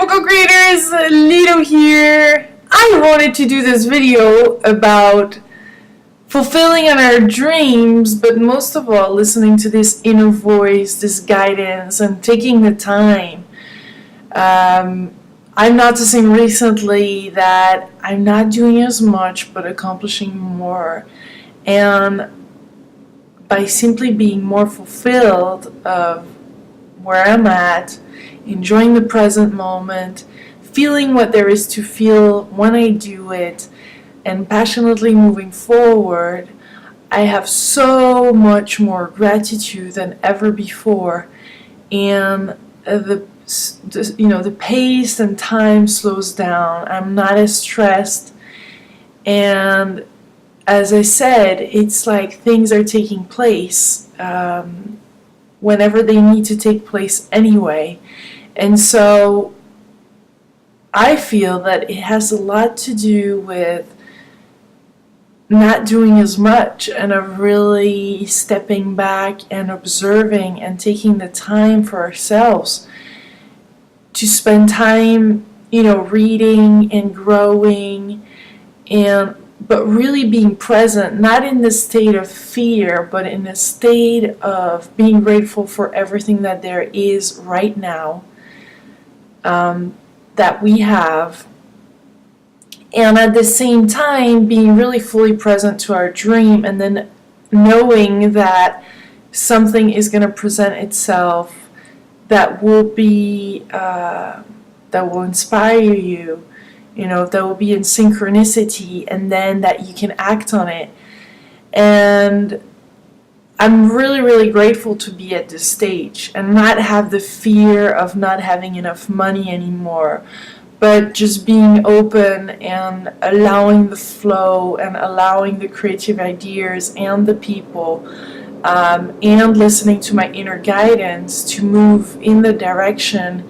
beautiful co-creators, Lilou here. I wanted to do this video about fulfilling on our dreams, but most of all listening to this inner voice, this guidance, and taking the time. I'm noticing recently that I'm not doing as much but accomplishing more, and by simply being more fulfilled of where I'm at, enjoying the present moment, feeling what there is to feel when I do it, and passionately moving forward, I have so much more gratitude than ever before, and the pace and time slows down. I'm not as stressed, and as I said, it's like things are taking place whenever they need to take place anyway. And so I feel that it has a lot to do with not doing as much and of really stepping back and observing and taking the time for ourselves to spend time, reading and growing, but really being present, not in the state of fear, but in the state of being grateful for everything that there is right now, that we have, and at the same time being really fully present to our dream, and then knowing that something is going to present itself that will be that will inspire you, that will be in synchronicity, and then that you can act on it. And I'm really, really grateful to be at this stage and not have the fear of not having enough money anymore, but just being open and allowing the flow and allowing the creative ideas and the people, and listening to my inner guidance to move in the direction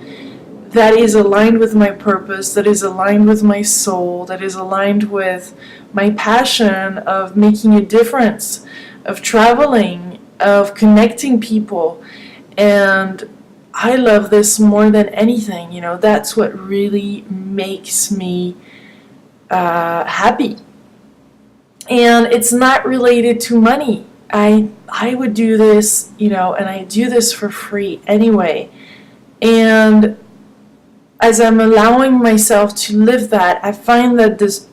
that is aligned with my purpose, that is aligned with my soul, that is aligned with my passion of making a difference, of traveling, of connecting people. And I love this more than anything. That's what really makes me happy. And it's not related to money. I would do this, and I do this for free anyway. And as I'm allowing myself to live that, I find that this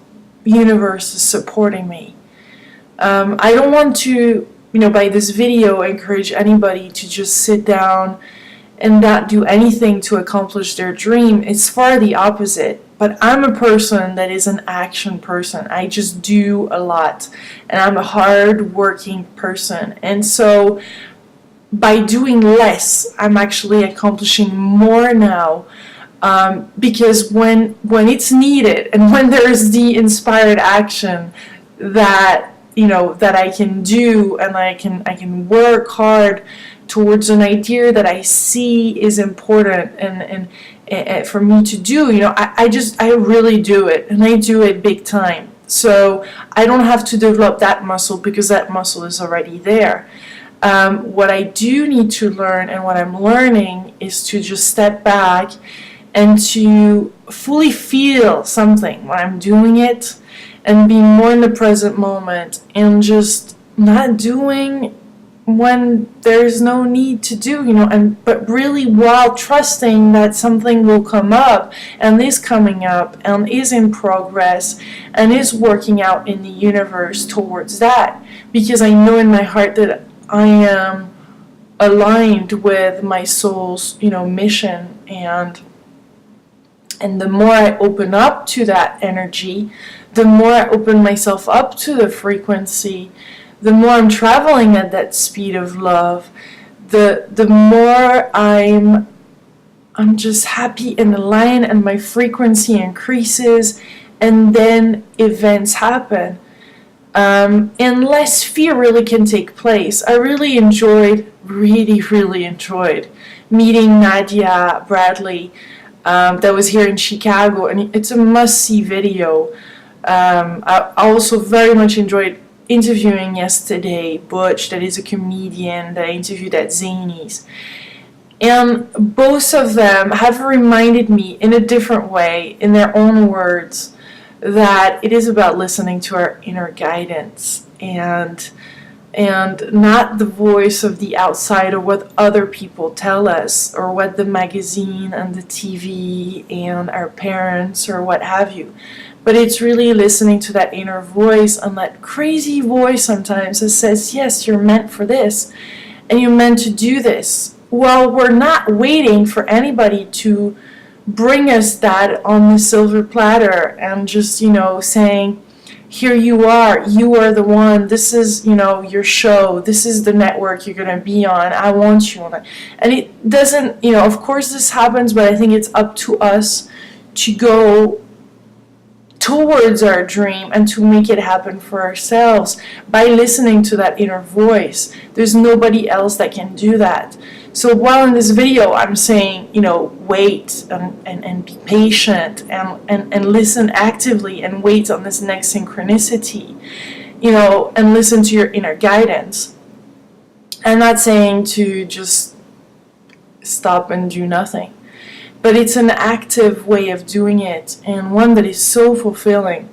universe is supporting me. I don't want to, by this video, encourage anybody to just sit down and not do anything to accomplish their dream. It's far the opposite. But I'm a person that is an action person. I just do a lot. And I'm a hard-working person. And so by doing less, I'm actually accomplishing more now. Because when it's needed, and when there's the inspired action that that I can do, and I can work hard towards an idea that I see is important and for me to do, I really do it, and I do it big time. So I don't have to develop that muscle because that muscle is already there. What I do need to learn, and what I'm learning, is to just step back and to fully feel something when I'm doing it, and being more in the present moment, and just not doing when there's no need to do, but really while trusting that something will come up, and is coming up, and is in progress, and is working out in the universe towards that, because I know in my heart that I am aligned with my soul's, mission, and the more I open up to that energy, the more I open myself up to the frequency, the more I'm traveling at that speed of love, the more I'm just happy and aligned, and my frequency increases, and then events happen. And less fear really can take place. I really enjoyed meeting Nadia Bradley, that was here in Chicago, and it's a must-see video. I also very much enjoyed interviewing yesterday Butch, that is a comedian that I interviewed at Zany's. And both of them have reminded me in a different way, in their own words, that it is about listening to our inner guidance and not the voice of the outside or what other people tell us or what the magazine and the TV and our parents or what have you. But it's really listening to that inner voice and that crazy voice sometimes that says, yes, you're meant for this and you're meant to do this. Well, we're not waiting for anybody to bring us that on the silver platter and just, saying, here you are the one, this is, your show, this is the network you're going to be on, I want you on it. And it doesn't, of course this happens, but I think it's up to us to go towards our dream and to make it happen for ourselves by listening to that inner voice. There's nobody else that can do that. So while in this video I'm saying, wait and be patient and listen actively and wait on this next synchronicity, and listen to your inner guidance. I'm not saying to just stop and do nothing, but it's an active way of doing it and one that is so fulfilling.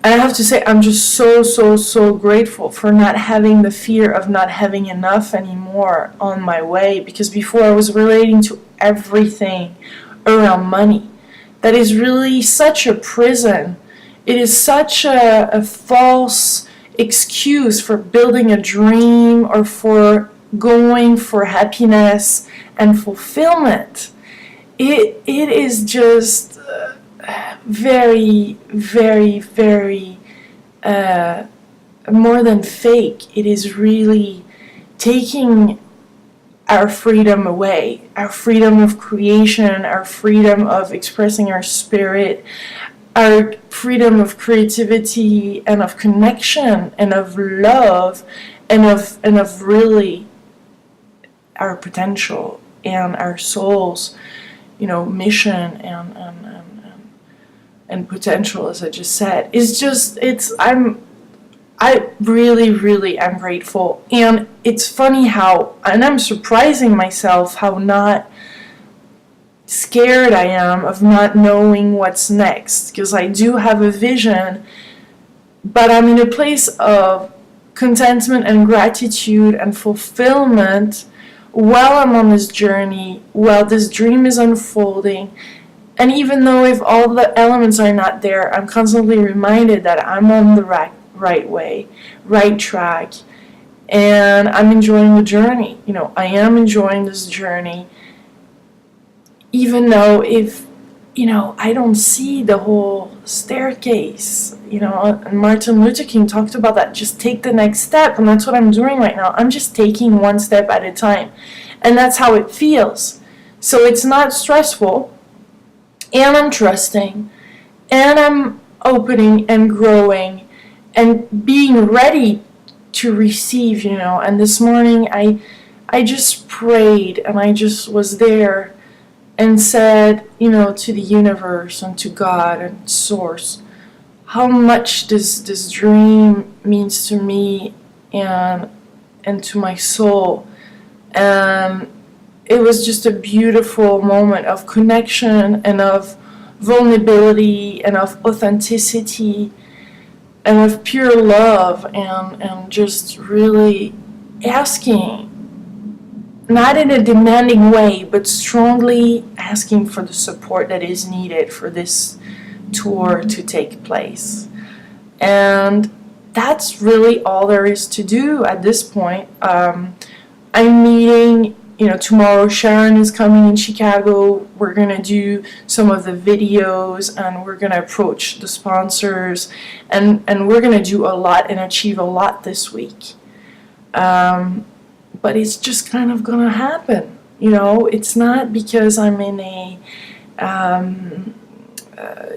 And I have to say, I'm just so grateful for not having the fear of not having enough anymore on my way, because before I was relating to everything around money. That is really such a prison. It is such a false excuse for building a dream or for going for happiness and fulfillment. It is just very more than fake. It is really taking our freedom away, our freedom of creation, our freedom of expressing our spirit, our freedom of creativity and of connection and of love and of really our potential and our soul's mission and potential, as I just said. I really am grateful. And it's funny and I'm surprising myself how not scared I am of not knowing what's next, because I do have a vision, but I'm in a place of contentment and gratitude and fulfillment while I'm on this journey, while this dream is unfolding. And even though if all the elements are not there, I'm constantly reminded that I'm on the right way, right track, and I'm enjoying the journey. I am enjoying this journey, even though if I don't see the whole staircase. And Martin Luther King talked about that. Just take the next step, and that's what I'm doing right now. I'm just taking one step at a time, and that's how it feels. So it's not stressful, and I'm trusting, and I'm opening and growing and being ready to receive. And this morning I just prayed, and I just was there and said, to the universe and to God and Source, how much this dream means to me and to my soul. And it was just a beautiful moment of connection and of vulnerability and of authenticity and of pure love and just really asking, not in a demanding way, but strongly asking for the support that is needed for this tour to take place. And that's really all there is to do at this point. I'm meeting, tomorrow Sharon is coming in Chicago. We're going to do some of the videos, and we're going to approach the sponsors, and we're going to do a lot and achieve a lot this week. But it's just kind of going to happen. It's not because I'm in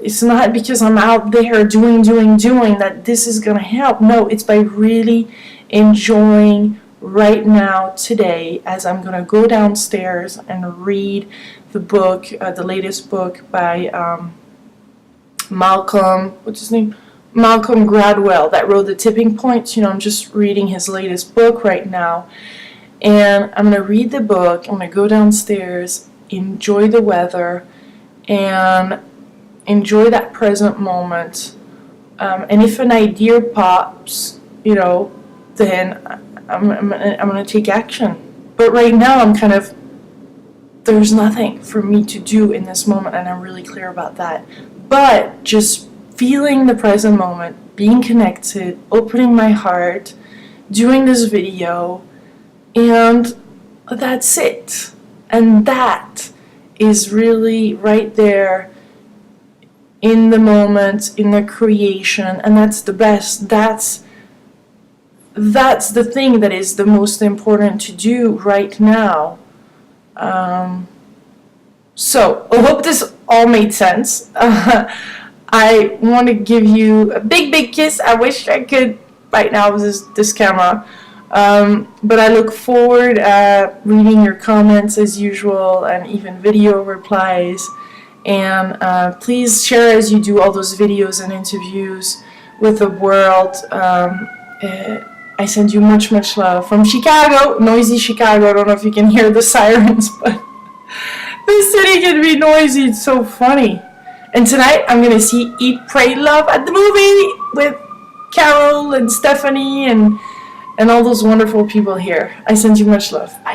it's not because I'm out there doing that this is going to help. No, it's by really enjoying right now, today, as I'm going to go downstairs and read the book, the latest book by Malcolm Gladwell, that wrote The Tipping Point. I'm just reading his latest book right now. And I'm going to read the book, I'm going to go downstairs, enjoy the weather, and enjoy that present moment. And if an idea pops, then I'm going to take action. But right now I'm kind of, there's nothing for me to do in this moment, and I'm really clear about that. But just feeling the present moment, being connected, opening my heart, doing this video, and that's it. And that is really right there in the moment, in the creation, and that's the best. That's the thing that is the most important to do right now. So I hope this all made sense. I want to give you a big kiss. I wish I could right now with this camera. But I look forward reading your comments as usual, and even video replies. And please share as you do all those videos and interviews with the world. I send you much love from Chicago, noisy Chicago. I don't know if you can hear the sirens, but this city can be noisy. It's so funny. And tonight I'm gonna see Eat, Pray, Love at the movie with Carol and Stephanie and all those wonderful people here. I send you much love. Bye.